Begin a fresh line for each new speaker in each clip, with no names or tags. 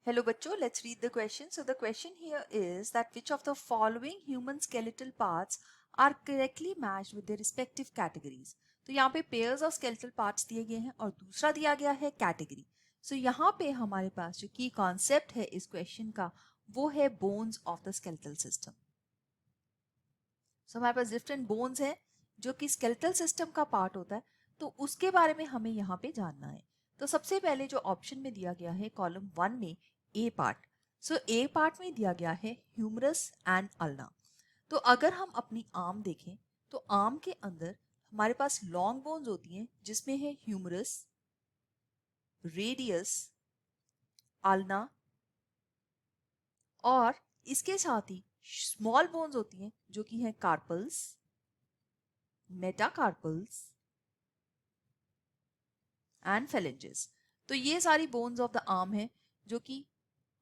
Hello बच्चों, let's read the question. So the question here is that which of the following human skeletal parts are correctly matched with their respective categories. तो यहाँ पे pairs of skeletal parts दिए गए हैं और दूसरा दिया गया है category. So यहाँ पे हमारे पास जो key concept है इस question का वो है bones of the skeletal system. So हमारे पास different bones है जो कि skeletal system का part होता है, तो उसके बारे में हमें यहाँ पे जानना है. तो सबसे पहले जो ऑप्शन में दिया गया है कॉलम 1 में ए पार्ट. सो ए पार्ट में दिया गया है ह्यूमरस एंड अल्ना. तो अगर हम अपनी आर्म देखें तो आर्म के अंदर हमारे पास लॉन्ग बोन्स होती हैं जिसमें है ह्यूमरस, रेडियस, अल्ना और इसके साथ ही स्मॉल बोन्स होती हैं जो कि हैं कार्पल्स, मेटाकार्पल्स एंड फेलेंजेस. तो ये सारी बोन्स ऑफ द आर्म है जो कि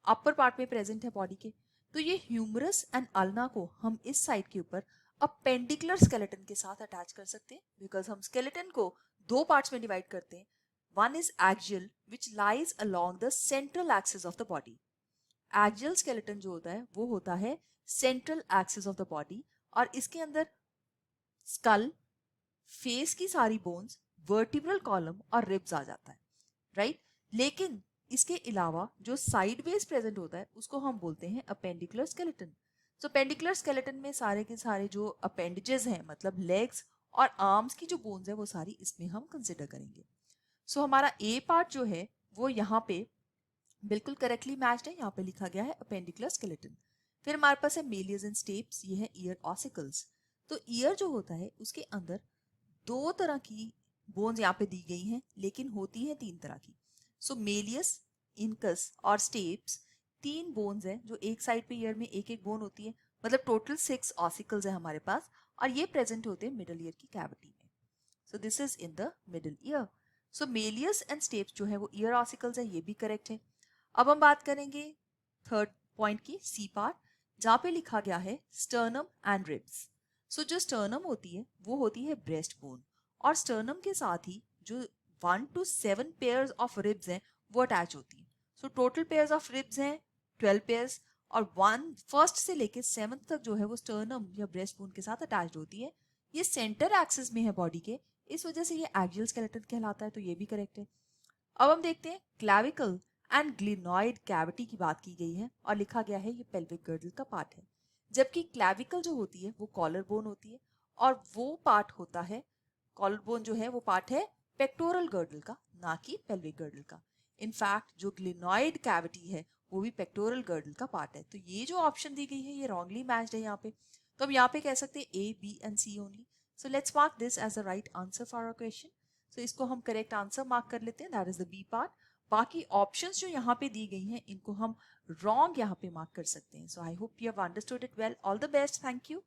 अपर पार्ट में प्रेजेंट है बॉडी के. तो ये ह्यूमरस एंड अल्ना को हम इस साइड के ऊपर अपेंडिकुलर स्केलेटन के साथ अटैच कर सकते हैं, बिकॉज हम स्केलेटन को दो पार्ट्स में डिवाइड करते हैं. One is axial which lies along the central axis of the body. Axial skeleton जो होता है वो होता है central axis of the body और इसके अंदर स्कल, फेस की सारी बोन्स, वर्टिब्रल कॉलम और रिब्स आ जाता है, राइट. लेकिन इसके अलावा जो साइड बेस प्रेजेंट होता है उसको हम बोलते हैं अपेंडिकुलर स्केलेटन. सो अपेंडिकुलर स्केलेटन में सारे के सारे जो अपेंडेजेस हैं मतलब लेग्स और आर्म्स की जो बोन्स है वो सारी इसमें हम कंसिडर करेंगे. सो हमारा ए पार्ट जो है वो यहाँ पे बिल्कुल करेक्टली मैच्ड है. यहाँ पे लिखा गया है अपेंडिकुलर स्केलेटन. फिर हमारे पास है मेलियस एंड स्टेप्स, ये है ईयर ऑसिकल्स. तो ईयर जो होता है उसके अंदर दो तरह की बोन्स यहाँ पे दी गई हैं लेकिन होती है तीन तरह की. सो मेलियस, इनकस और स्टेप्स तीन बोन्स हैं जो एक साइड पे ईयर में एक एक बोन होती है, मतलब टोटल 6 ऑसिकल्स है हमारे पास और ये प्रेजेंट होते हैं मिडल ईयर की कैविटी में. So this is in the middle ear. So Méliès and steps जो है वो ईयर ऑसिकल्स है, ये भी करेक्ट है. अब हम बात करेंगे थर्ड पॉइंट की, सी पार्ट, जहाँ पे लिखा गया है स्टर्नम एंड रिब्स. सो जो स्टर्नम होती है वो होती है ब्रेस्ट बोन और स्टर्नम के साथ ही जो 1 to 7 पेयर्स ऑफ रिब्स हैं वो अटैच होती है. So total pairs of ribs हैं 12 पेयर्स और फर्स्ट से लेके 7th तक जो है वो स्टर्नम या ब्रेस्ट बोन के साथ अटैच्ड होती है. ये सेंटर एक्सिस में है बॉडी के, इस वजह से ये एक्सियल स्केलेटन कहलाता है, तो ये भी करेक्ट है. अब हम देखते हैं क्लैविकल एंड ग्लिनॉइड कैविटी की बात की गई है और लिखा गया है ये पेल्विक गर्डल का पार्ट है, जबकि क्लैविकल जो होती है वो कॉलर बोन होती है और वो पार्ट होता है, कॉलर बोन जो है वो पार्ट है पेक्टोरल गर्डल का, ना कि पेल्विक गर्डल का. इनफैक्ट जो ग्लिनॉइड कैविटी है वो भी पेक्टोरल गर्डल का पार्ट है. तो ये जो ऑप्शन दी गई है ये रॉन्गली मैच्ड है यहाँ पे. तो हम यहाँ पे कह सकते हैं A, B and C only. So let's mark this as the right answer for our question. तो इसको हम करेक्ट आंसर मार्क कर लेते हैं, that is the B part. बाकी ऑप्शंस जो यहाँ पे दी गई हैं इनको हम रॉन्ग यहाँ पे मार्क कर सकते हैं. So I hope you have understood it well. All the best. Thank you.